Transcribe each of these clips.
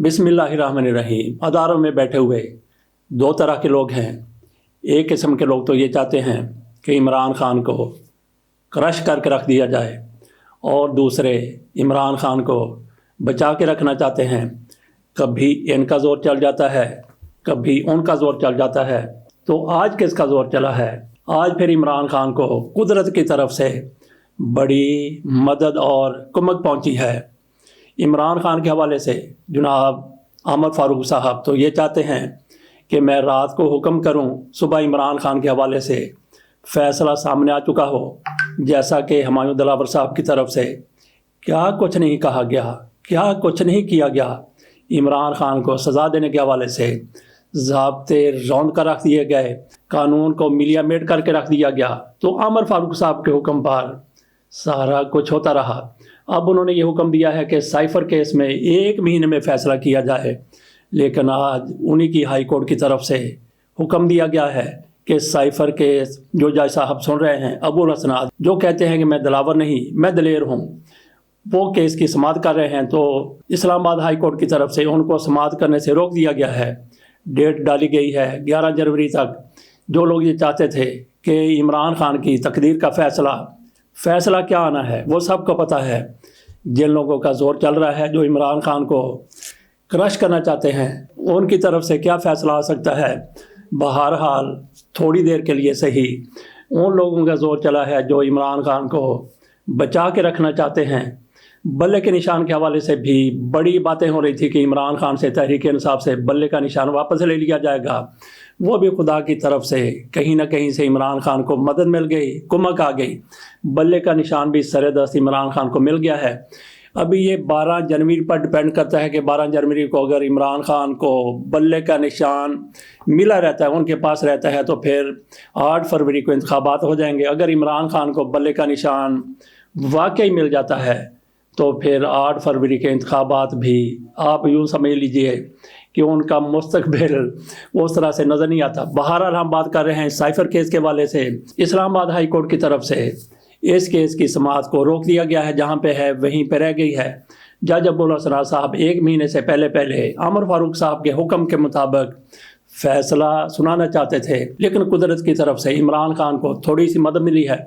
बिस्मिल्लाहिर्रहमानिर्रहीम। अदारों में बैठे हुए दो तरह के लोग हैं। एक किस्म के लोग तो ये चाहते हैं कि इमरान खान को क्रश करके रख दिया जाए, और दूसरे इमरान खान को बचा के रखना चाहते हैं। कभी इनका ज़ोर चल जाता है, कभी उनका ज़ोर चल जाता है। तो आज किसका ज़ोर चला है? आज फिर इमरान खान को कुदरत की तरफ से बड़ी मदद और कुमक पहुंची है। इमरान खान के हवाले से जनाब आमर फारूक साहब तो ये चाहते हैं कि मैं रात को हुक्म करूं, सुबह इमरान खान के हवाले से फ़ैसला सामने आ चुका हो। जैसा कि हुमायूं दिलावर साहब की तरफ से क्या कुछ नहीं कहा गया, क्या कुछ नहीं किया गया। इमरान खान को सज़ा देने के हवाले से ज़ाब्ते रौंद कर रख दिए गए, कानून को मिलिया मेट करके रख दिया गया। तो आमर फारूक साहब के हुक्म पर सारा कुछ होता रहा। अब उन्होंने ये हुक्म दिया है कि साइफ़र केस में 1 महीने में फ़ैसला किया जाए, लेकिन आज उन्हीं की हाई कोर्ट की तरफ से हुक्म दिया गया है कि साइफ़र केस जो जज साहब सुन रहे हैं, अबुल हसनाद जो कहते हैं कि मैं दिलावर नहीं मैं दलेर हूँ, वो केस की समाअत कर रहे हैं। तो इस्लामाबाद हाई कोर्ट की तरफ से उनको समाअत करने से रोक दिया गया है। डेट डाली गई है 11 जनवरी तक। जो लोग ये चाहते थे कि इमरान खान की तकदीर का फ़ैसला क्या आना है, वो सबको पता है। जिन लोगों का ज़ोर चल रहा है, जो इमरान खान को क्रश करना चाहते हैं, उनकी तरफ से क्या फ़ैसला आ सकता है। बहरहाल थोड़ी देर के लिए सही उन लोगों का ज़ोर चला है जो इमरान खान को बचा के रखना चाहते हैं। बल्ले के निशान के हवाले से भी बड़ी बातें हो रही थी कि इमरान खान से तहरीक इंसाफ से बल्ले का निशान वापस ले लिया जाएगा। वो भी खुदा की तरफ से कहीं ना कहीं से इमरान खान को मदद मिल गई, कुमक आ गई। बल्ले का निशान भी सरेदस्त इमरान खान को मिल गया है। अभी ये 12 जनवरी पर डिपेंड करता है कि 12 जनवरी को अगर इमरान खान को बल्ले का निशान मिला रहता है, उनके पास रहता है, तो फिर 8 फरवरी को इंतखाबात हो जाएंगे। अगर इमरान खान को बल्ले का निशान वाकई मिल जाता है तो फिर 8 फरवरी के इंतखाबात भी आप यूँ समझ लीजिए कि उनका मुस्तकबिल उस तरह से नज़र नहीं आता। बहरहाल हम बात कर रहे हैं साइफ़र केस के वाले से। इस्लामाबाद हाई कोर्ट की तरफ से इस केस की समाअत को रोक दिया गया है। जहाँ पे है वहीं पे रह गई है। जज अब्दुल हसन साहब 1 महीने से पहले आमर फारूक साहब के हुक्म के मुताबिक फ़ैसला सुनाना चाहते थे, लेकिन कुदरत की तरफ से इमरान खान को थोड़ी सी मदद मिली है।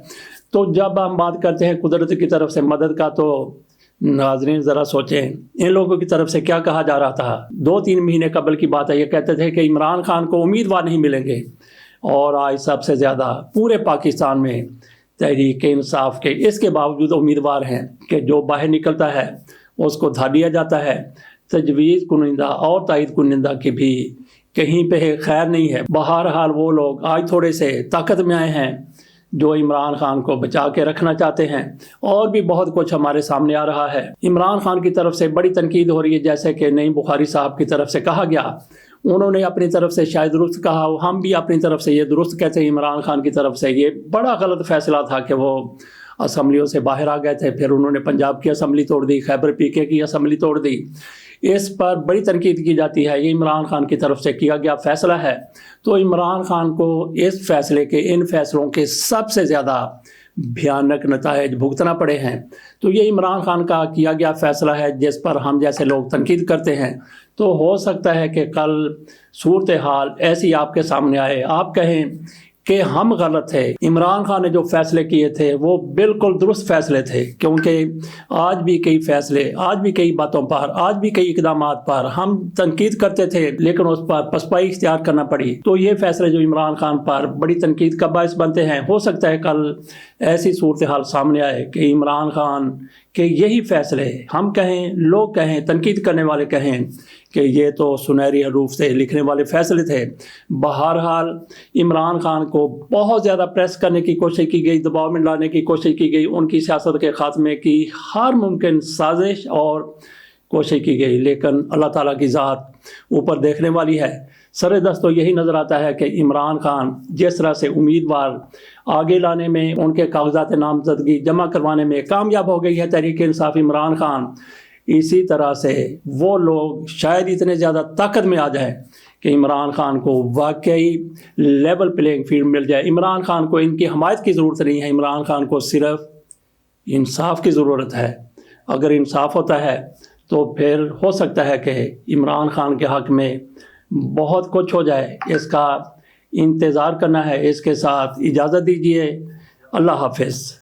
तो जब हम बात करते हैं कुदरत की तरफ से मदद का, तो नाज़रीन ज़रा सोचें इन लोगों की तरफ से क्या कहा जा रहा था। 2-3 महीने कबल की बात है। ये कहते थे कि इमरान खान को उम्मीदवार नहीं मिलेंगे, और आज सबसे ज़्यादा पूरे पाकिस्तान में तहरीक इंसाफ के इसके बावजूद उम्मीदवार हैं कि जो बाहर निकलता है उसको धा दिया जाता है। तजवीज़ कुनिंदा और तायद कुनिंदा की भी कहीं पे खैर नहीं है। बहरहाल वो लोग आज थोड़े से ताकत में आए हैं जो इमरान खान को बचा के रखना चाहते हैं। और भी बहुत कुछ हमारे सामने आ रहा है। इमरान खान की तरफ से बड़ी तनकीद हो रही है, जैसे कि नईम बुखारी साहब की तरफ से कहा गया। उन्होंने अपनी तरफ से शायद दुरुस्त कहा हो, हम भी अपनी तरफ से ये दुरुस्त कहते हैं। इमरान खान की तरफ से ये बड़ा गलत फ़ैसला था कि वो असम्बलियों से बाहर आ गए थे। फिर उन्होंने पंजाब की असम्बली तोड़ दी, खैबर पीके की असम्बली तोड़ दी। इस पर बड़ी तनकीद की जाती है। ये इमरान खान की तरफ से किया गया फ़ैसला है। तो इमरान खान को इस फ़ैसले के, इन फ़ैसलों के सबसे ज़्यादा भयानक नताइज भुगतना पड़े हैं। तो ये इमरान खान का किया गया फ़ैसला है जिस पर हम जैसे लोग तनकीद करते हैं। तो हो सकता है कि कल सूरत हाल ऐसी आपके सामने आए, आप कहें कि हम गलत थे। इमरान खान ने जो फ़ैसले किए थे वो बिल्कुल दुरुस्त फ़ैसले थे, क्योंकि आज भी कई फ़ैसले, आज भी कई बातों पर, आज भी कई इक़दामात पर हम तनकीद करते थे, लेकिन उस पर पसपाई इख्तियार करना पड़ी। तो ये फ़ैसले जो इमरान खान पर बड़ी तनकीद का बायस बनते हैं, हो सकता है कल ऐसी सूरत हाल सामने आए कि इमरान खान के यही फ़ैसले, हम कहें, लोग कहें, तनकीद करने वाले कहें कि ये तो सुनहरी हरूफ से लिखने वाले फ़ैसले थे। बहरहाल इमरान खान को बहुत ज़्यादा प्रेस करने की कोशिश की गई, दबाव में लाने की कोशिश की गई, उनकी सियासत के ख़ात्मे की हर मुमकिन साजिश और कोशिश की गई, लेकिन अल्लाह ताला की ज़ात ऊपर देखने वाली है। सरेदस्त तो यही नज़र आता है कि इमरान खान जिस तरह से उम्मीदवार आगे लाने में, उनके कागजात नामजदगी जमा करवाने में कामयाब हो गई है तहरीक इंसाफ इमरान खान, इसी तरह से वो लोग शायद इतने ज़्यादा ताकत में आ जाए कि इमरान खान को वाकई लेवल प्लेइंग फील्ड मिल जाए। इमरान खान को इनकी हमायत की ज़रूरत नहीं है, इमरान खान को सिर्फ इंसाफ की ज़रूरत है। अगर इंसाफ होता है تو پھر ہو سکتا ہے کہ عمران خان کے حق میں بہت کچھ ہو جائے. اس کا انتظار کرنا ہے. اس کے ساتھ اجازت دیجیے. اللہ حافظ.